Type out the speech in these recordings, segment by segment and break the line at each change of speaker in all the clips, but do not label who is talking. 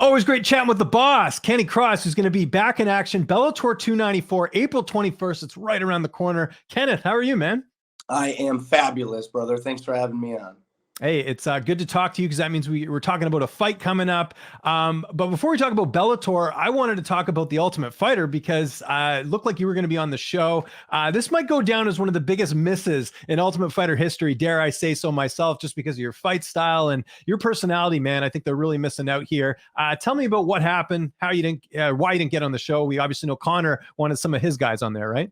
Always great chatting with the boss, Kenny Cross, who's going to be back in action. Bellator 294, April 21st. It's right around the corner. Kenneth, how are you, man?
I am fabulous, brother. Thanks for having me on.
Hey, it's good to talk to you because that means we're talking about a fight coming up. But before we talk about Bellator, I wanted to talk about The Ultimate Fighter because it looked like you were going to be on the show. This might go down as one of the biggest misses in Ultimate Fighter history, dare I say so myself, just because of your fight style and your personality, man. I think they're really missing out here. Tell me about what happened, how you didn't, why you didn't get on the show. We obviously know Connor wanted some of his guys on there, right?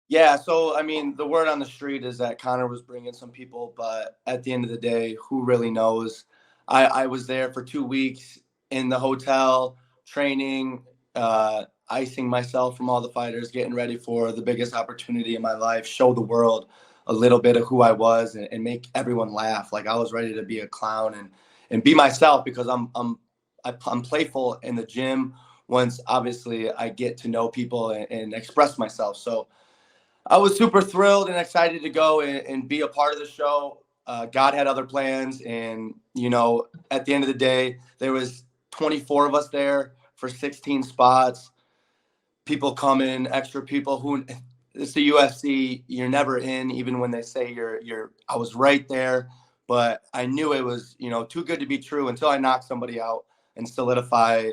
Yeah, so I mean, the word on the street is that Connor was bringing some people, but at the end of the day, who really knows? I was there for 2 weeks in the hotel, training, icing myself from all the fighters, getting ready for the biggest opportunity in my life, show the world a little bit of who I was and make everyone laugh. Like I was ready to be a clown and be myself because I'm playful in the gym once obviously I get to know people and express myself. So I was super thrilled and excited to go and be a part of the show. God had other plans, and at the end of the day, there was 24 of us there for 16 spots. People come in, extra people. Who it's the UFC. You're never in, even when they say you're. I was right there, but I knew it was too good to be true until I knocked somebody out and solidify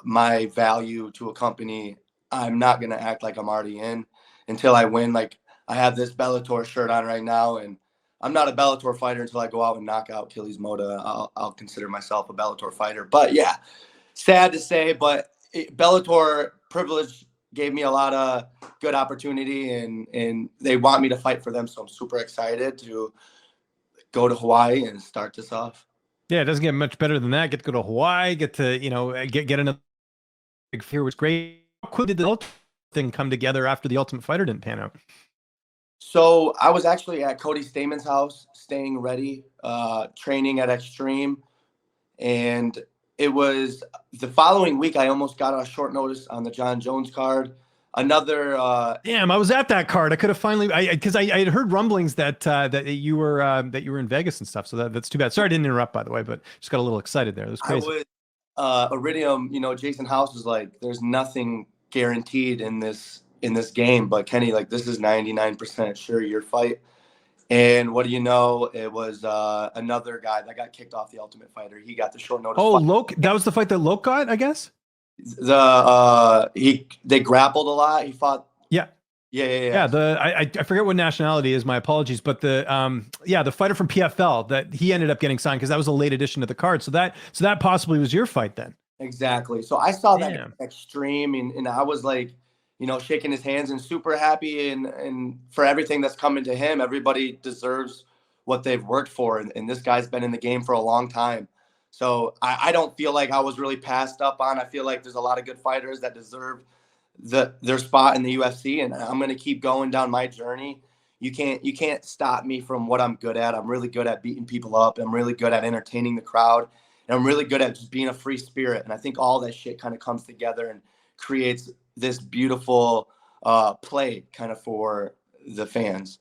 my value to a company. I'm not gonna act like I'm already in until I win. Like I have this Bellator shirt on right now, and I'm not a Bellator fighter until I go out and knock out Killys Mota. I'll consider myself a Bellator fighter. But yeah, sad to say, but Bellator privilege gave me a lot of good opportunity, and they want me to fight for them. So I'm super excited to go to Hawaii and start this off.
Yeah, it doesn't get much better than that. Get to go to Hawaii, get to, get another big fear was great. How quick did the Ultimate thing come together after the Ultimate Fighter didn't pan out?
So I was actually at Cody Stamen's house, staying ready, training at Extreme. And it was the following week, I almost got a short notice on the John Jones card. Another
Damn, I was at that card. I could have finally, because I had heard rumblings that you were in Vegas and stuff. So that's too bad. Sorry, I didn't interrupt, by the way, but just got a little excited there. It was crazy.
I was Iridium. Jason House was like, "There's nothing guaranteed in this game," but Kenny, like, this is 99% sure your fight. And what do you know? It was another guy that got kicked off the Ultimate Fighter. He got the short notice.
Oh, Loke, that was the fight that Loke got, I guess.
They grappled a lot. He fought.
Yeah.
Yeah.
I forget what nationality is. My apologies, but the fighter from PFL that he ended up getting signed because that was a late addition to the card. So that possibly was your fight then.
Exactly. So I saw that Extreme, and I was like, shaking his hands and super happy and for everything that's coming to him. Everybody deserves what they've worked for, and this guy's been in the game for a long time. So I don't feel like I was really passed up on. I feel like there's a lot of good fighters that deserve their spot in the UFC, and I'm going to keep going down my journey. You can't stop me from what I'm good at. I'm really good at beating people up. I'm really good at entertaining the crowd, and I'm really good at just being a free spirit. And I think all that shit kind of comes together and creates this beautiful play kind of for the fans.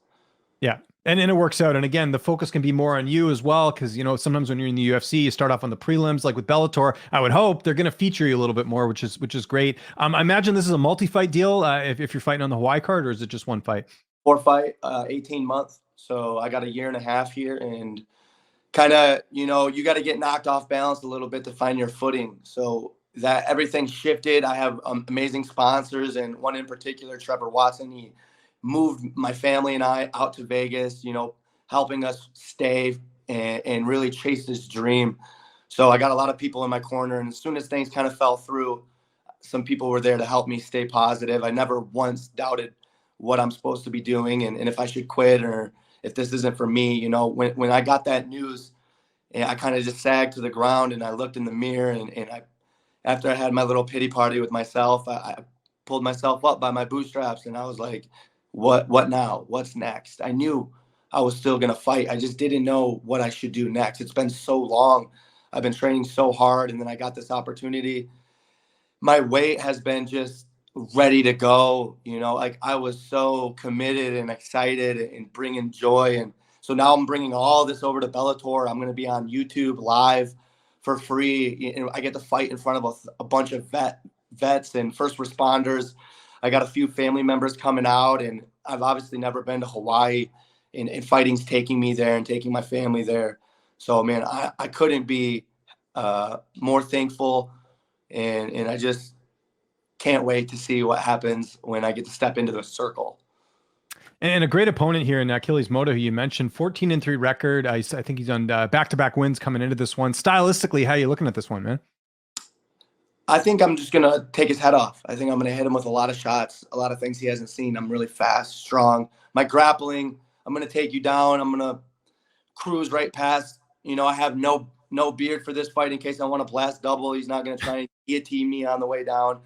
Yeah. And it works out. And again, the focus can be more on you as well. Cause sometimes when you're in the UFC, you start off on the prelims, like with Bellator. I would hope they're going to feature you a little bit more, which is great. I imagine this is a multi-fight deal. If you're fighting on the Hawaii card, or is it just one fight?
4 fight, 18 months. So I got a year and a half here, and kind of, you got to get knocked off balance a little bit to find your footing. So that everything shifted. I have amazing sponsors, and one in particular, Trevor Watson. He moved my family and I out to Vegas, helping us stay and really chase this dream. So I got a lot of people in my corner, and as soon as things kind of fell through, some people were there to help me stay positive. I never once doubted what I'm supposed to be doing and if I should quit or if this isn't for me. When I got that news, I kind of just sagged to the ground, and I looked in the mirror, and after I had my little pity party with myself, I pulled myself up by my bootstraps, and I was like, what now? What's next? I knew I was still going to fight. I just didn't know what I should do next. It's been so long. I've been training so hard, and then I got this opportunity. My weight has been just ready to go. Like I was so committed and excited and bringing joy. And so now I'm bringing all this over to Bellator. I'm going to be on YouTube live for free. You know, I get to fight in front of a bunch of vets and first responders. I got a few family members coming out, and I've obviously never been to Hawaii, and fighting's taking me there and taking my family there. So, man, I couldn't be more thankful, and I just can't wait to see what happens when I get to step into the circle.
And a great opponent here in Killys Mota, who you mentioned, 14-3 record. I think he's on back-to-back wins coming into this one. Stylistically, how are you looking at this one, man?
I think I'm just going to take his head off. I think I'm going to hit him with a lot of shots, a lot of things he hasn't seen. I'm really fast, strong. My grappling, I'm going to take you down. I'm going to cruise right past. You know, I have no beard for this fight in case I want to blast double. He's not going to try and guillotine me on the way down.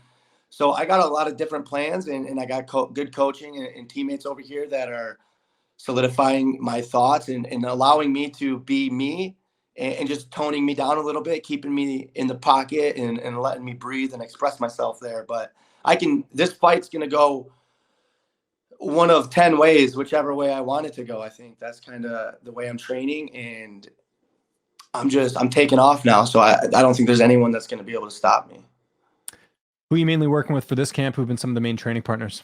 So I got a lot of different plans, and I got good coaching and teammates over here that are solidifying my thoughts and allowing me to be me, and just toning me down a little bit, keeping me in the pocket and letting me breathe and express myself there. But this fight's going to go one of 10 ways, whichever way I want it to go. I think that's kind of the way I'm training, and I'm taking off now. So I don't think there's anyone that's going to be able to stop me.
Who are you mainly working with for this camp? Who've been some of the main training partners?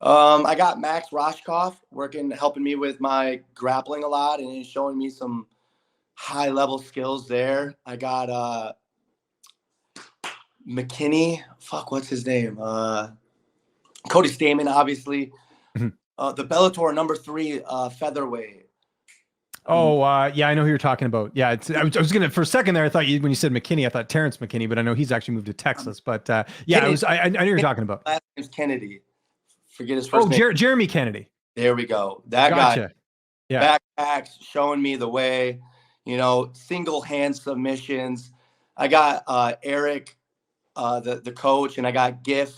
I got Max Roshkoff helping me with my grappling a lot and showing me some high level skills there. I got McKinney. What's his name? Cody Stamen, obviously. Mm-hmm. The Bellator number 3 featherweight.
Yeah, I know who you're talking about. Yeah, I was gonna, for a second there, I thought when you said McKinney, I thought Terrence McKinney, but I know he's actually moved to Texas. But yeah, I know you're talking about.
Last name's Kennedy. Forget his first name.
Jeremy Kennedy.
There we go. That guy. Yeah. Backpacks, showing me the way. You know, single hand submissions. I got Eric, the coach, and I got Giff,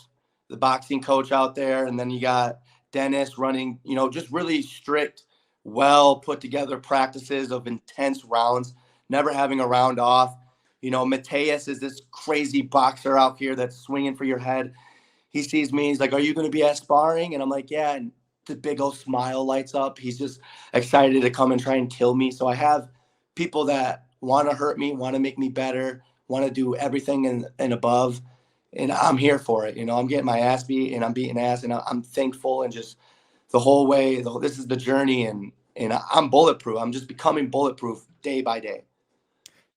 the boxing coach out there, and then you got Dennis running. You know, just really strict, well put together practices of intense rounds, never having a round off. You know, Mateus is this crazy boxer out here that's swinging for your head. He sees me, he's like, "Are you going to be at sparring?" And I'm like, "Yeah." And the big old smile lights up. He's just excited to come and try and kill me. So I have people that want to hurt me, want to make me better, want to do everything and above. And I'm here for it. You know, I'm getting my ass beat and I'm beating ass, and I'm thankful, and just the whole way, this is the journey, and I'm bulletproof. I'm just becoming bulletproof day by day.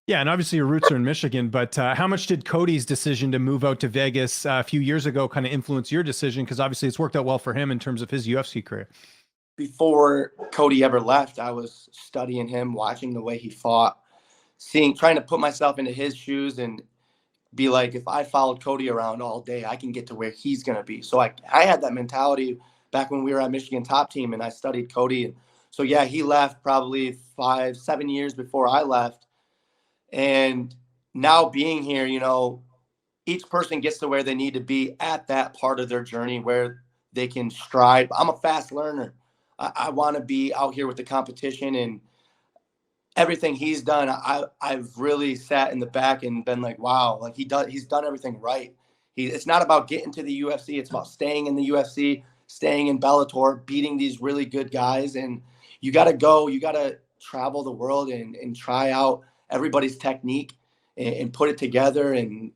Yeah, and obviously your roots are in Michigan, but how much did Cody's decision to move out to Vegas a few years ago kind of influence your decision? Because obviously it's worked out well for him in terms of his UFC career.
Before Cody ever left, I was studying him, watching the way he fought, trying to put myself into his shoes and be like, if I followed Cody around all day, I can get to where he's going to be. So I had that mentality back when we were at Michigan Top Team, and I studied Cody. And so, yeah, he left probably 5-7 years before I left. And now being here, you know, each person gets to where they need to be at that part of their journey where they can stride. I'm a fast learner. I want to be out here with the competition, and everything he's done, I've really sat in the back and been like, wow, like he's done everything right. It's not about getting to the UFC. It's about staying in the UFC, staying in Bellator, beating these really good guys. And you got to travel the world and try out everybody's technique and put it together. And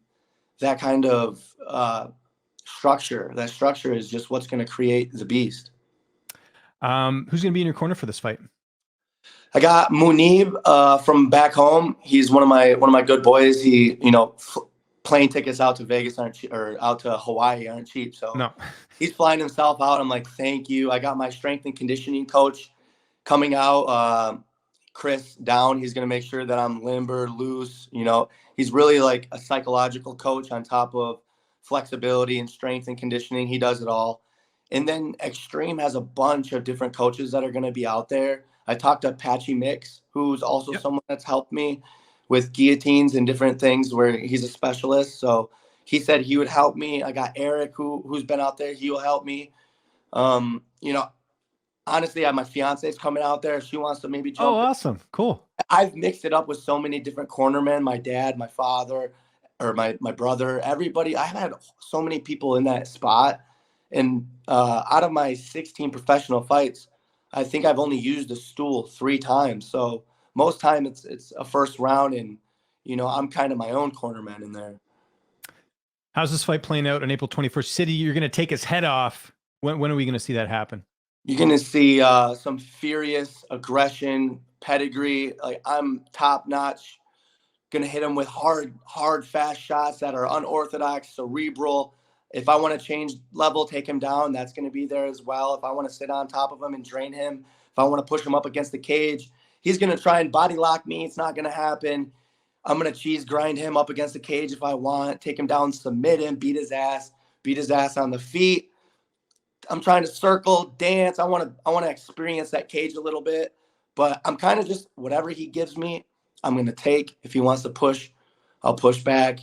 that kind of structure is just what's going to create the beast.
Who's going to be in your corner for this fight?
I got Munib from back home. He's one of my good boys. He, you know, plane tickets out to Vegas out to Hawaii aren't cheap. So no. He's flying himself out. I'm like, thank you. I got my strength and conditioning coach coming out, Chris Down. He's going to make sure that I'm limber, loose. You know, he's really like a psychological coach on top of flexibility and strength and conditioning. He does it all. And then Extreme has a bunch of different coaches that are going to be out there. I talked to Patchy Mix, who's also someone that's helped me with guillotines and different things, where he's a specialist. So he said he would help me. I got Eric, who's been out there. He will help me. You know, honestly, my fiance's coming out there. She wants to maybe jump.
Oh, awesome. Cool.
I've mixed it up with so many different cornermen, my dad, my father, or my brother, everybody. I've had so many people in that spot. And out of my 16 professional fights, I think I've only used a stool 3 times. So most time it's a first round, and I'm kind of my own cornerman in there.
How's this fight playing out on April 21st? City, you're going to take his head off. When are we going to see that happen?
You're going to see some furious aggression, pedigree. Like, I'm top notch. Going to hit him with hard, fast shots that are unorthodox, cerebral. If I want to change level, take him down, that's going to be there as well. If I want to sit on top of him and drain him, if I want to push him up against the cage, he's going to try and body lock me. It's not going to happen. I'm going to cheese grind him up against the cage if I want, take him down, submit him, beat his ass on the feet. I'm trying to circle, dance. I want to experience that cage a little bit, but I'm kind of just whatever he gives me, I'm going to take. If he wants to push, I'll push back.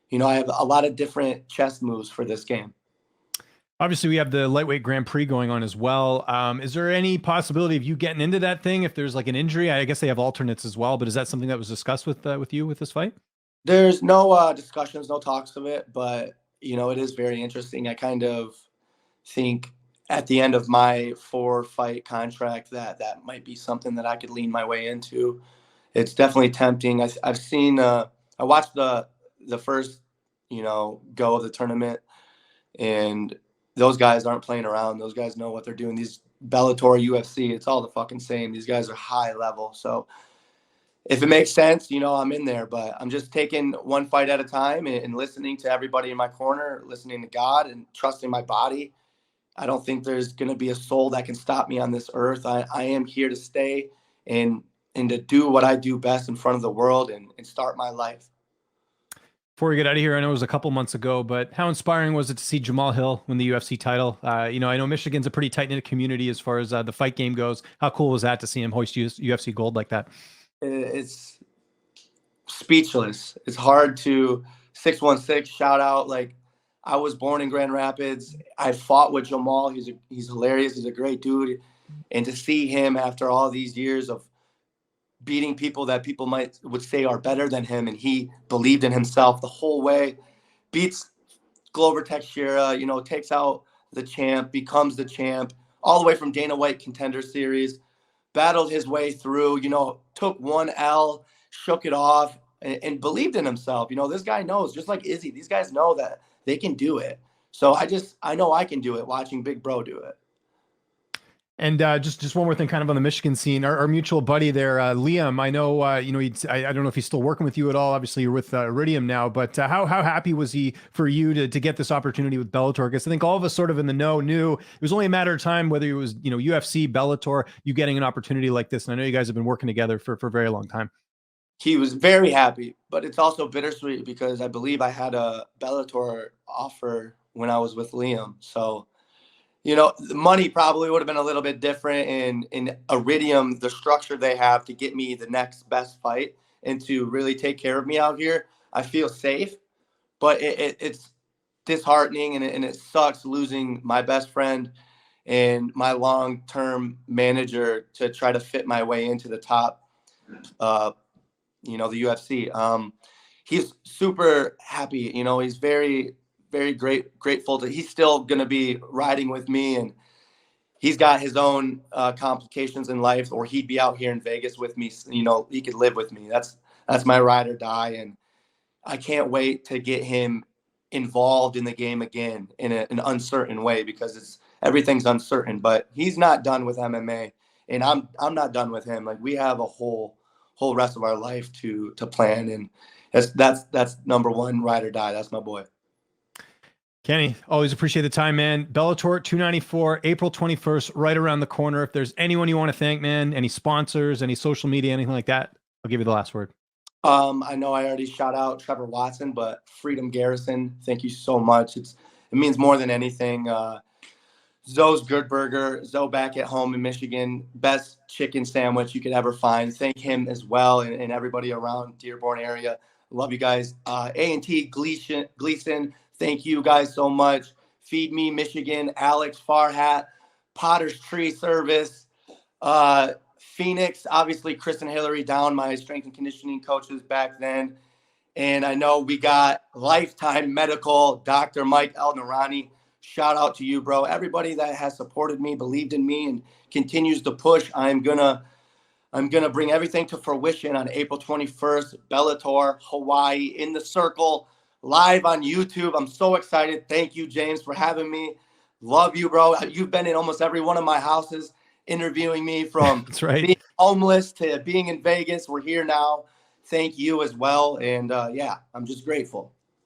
I have a lot of different chess moves for this game.
Obviously, we have the lightweight Grand Prix going on as well. Is there any possibility of you getting into that thing if there's like an injury? I guess they have alternates as well, but is that something that was discussed with you with this fight?
There's no discussions, no talks of it, but it is very interesting. I kind of think at the end of my 4-fight contract that might be something that I could lean my way into. It's definitely tempting. I've seen I watched the first go of the tournament, and those guys aren't playing around. Those guys know what they're doing. These Bellator, UFC, it's all the fucking same. These guys are high level. So if it makes sense, I'm in there, but I'm just taking one fight at a time and listening to everybody in my corner, listening to God and trusting my body. I don't think there's going to be a soul that can stop me on this earth. I am here to stay and to do what I do best in front of the world and start my life.
Before we get out of here, I know it was a couple months ago, but how inspiring was it to see Jamal Hill win the UFC title? I know Michigan's a pretty tight-knit community as far as the fight game goes. How cool was that to see him hoist UFC gold like that?
It's speechless. It's hard to 616 shout out. Like, I was born in Grand Rapids. I fought with Jamal. He's hilarious. He's a great dude. And to see him after all these years of beating people that people would say are better than him, and he believed in himself the whole way, beats Glover Teixeira, takes out the champ, becomes the champ, all the way from Dana White Contender Series, battled his way through, took one L, shook it off, and believed in himself. This guy knows, just like Izzy, these guys know that they can do it. So I know I can do it watching Big Bro do it.
And just one more thing, kind of on the Michigan scene, our mutual buddy there, Liam. I know, I don't know if he's still working with you at all. Obviously, you're with Iridium now, but how happy was he for you to get this opportunity with Bellator? Because I think all of us sort of in the know knew it was only a matter of time whether it was UFC, Bellator, you getting an opportunity like this. And I know you guys have been working together for a very long time.
He was very happy, but it's also bittersweet because I believe I had a Bellator offer when I was with Liam. So, the money probably would have been a little bit different in Iridium, the structure they have to get me the next best fight and to really take care of me out here. I feel safe, but it's disheartening and it sucks losing my best friend and my long-term manager to try to fit my way into the top, the UFC. He's super happy. He's very, very grateful he's still going to be riding with me, and he's got his own complications in life, or he'd be out here in Vegas with me. He could live with me. That's my ride or die. And I can't wait to get him involved in the game again in an uncertain way, because everything's uncertain, but he's not done with MMA and I'm not done with him. Like, we have a whole rest of our life to plan. And that's number one, ride or die. That's my boy.
Kenny, always appreciate the time, man. Bellator 294, April 21st, right around the corner. If there's anyone you want to thank, man, any sponsors, any social media, anything like that, I'll give you the last word.
I know I already shout out Trevor Watson, but Freedom Garrison, thank you so much. It means more than anything. Zoe's Good Burger, Zoe back at home in Michigan, best chicken sandwich you could ever find. Thank him as well, and everybody around Dearborn area. Love you guys. A&T Gleason, thank you guys so much. Feed Me Michigan, Alex Farhat, Potter's Tree Service, Phoenix, obviously Chris and Hillary Down, my strength and conditioning coaches back then. And I know we got Lifetime Medical, Dr. Mike El-Narani. Shout out to you, bro. Everybody that has supported me, believed in me, and continues to push. I'm going to I'm going to bring everything to fruition on April 21st, Bellator, Hawaii, in the circle, live on YouTube. I'm so excited. Thank you, James, for having me. Love you, bro. You've been in almost every one of my houses interviewing me, from
That's right.
being homeless to being in Vegas. We're here now. Thank you as well. And yeah, I'm just grateful.